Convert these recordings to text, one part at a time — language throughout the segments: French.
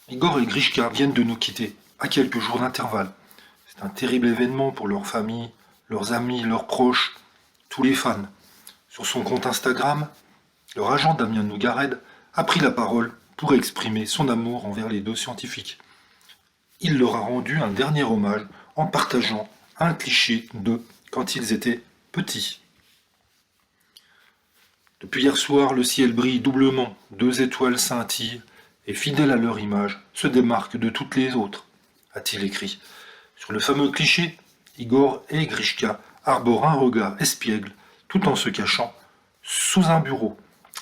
Igor et Grishka viennent de nous quitter, à quelques jours d'intervalle. C'est un terrible événement pour leur famille, leurs amis, leurs proches, tous les fans. Sur son compte Instagram, leur agent Damien Nougared a pris la parole pour exprimer son amour envers les deux scientifiques. Il leur a rendu un dernier hommage en partageant un cliché d'eux quand ils étaient petits. Depuis hier soir, le ciel brille doublement, 2 étoiles scintillent, et fidèles à leur image, se démarquent de toutes les autres, a-t-il écrit. Sur le fameux cliché, Igor et Grishka arborent un regard espiègle, tout en se cachant sous un bureau.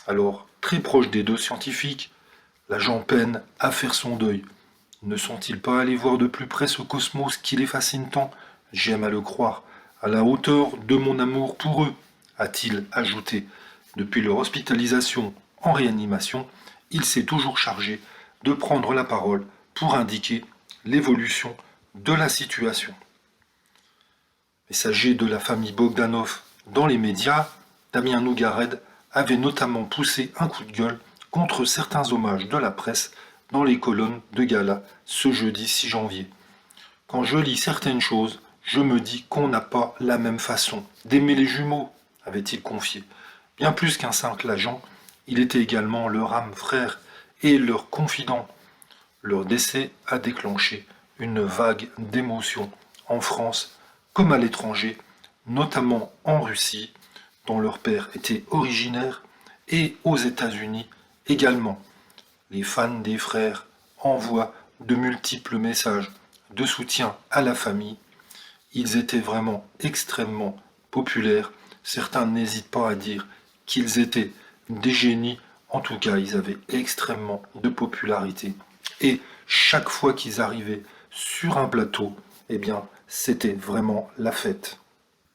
Alors, très proche des deux scientifiques, l'agent peine à faire son deuil. Ne sont-ils pas allés voir de plus près ce cosmos qui les fascine tant? J'aime à le croire, à la hauteur de mon amour pour eux, a-t-il ajouté. Depuis leur hospitalisation en réanimation, il s'est toujours chargé de prendre la parole pour indiquer l'évolution de la situation. Messager de la famille Bogdanov dans les médias, Damien Nougared avait notamment poussé un coup de gueule contre certains hommages de la presse dans les colonnes de gala ce jeudi 6 janvier. Quand je lis certaines choses, je me dis qu'on n'a pas la même façon d'aimer les jumeaux, avait-il confié. Bien plus qu'un simple agent, il était également leur âme frère et leur confident. Leur décès a déclenché une vague d'émotions en France comme à l'étranger, notamment en Russie, dont leur père était originaire, et aux États-Unis également. Les fans des frères envoient de multiples messages de soutien à la famille. Ils étaient vraiment extrêmement populaires. Certains n'hésitent pas à dire qu'ils étaient des génies. En tout cas, ils avaient extrêmement de popularité. Et chaque fois qu'ils arrivaient sur un plateau, eh bien, c'était vraiment la fête.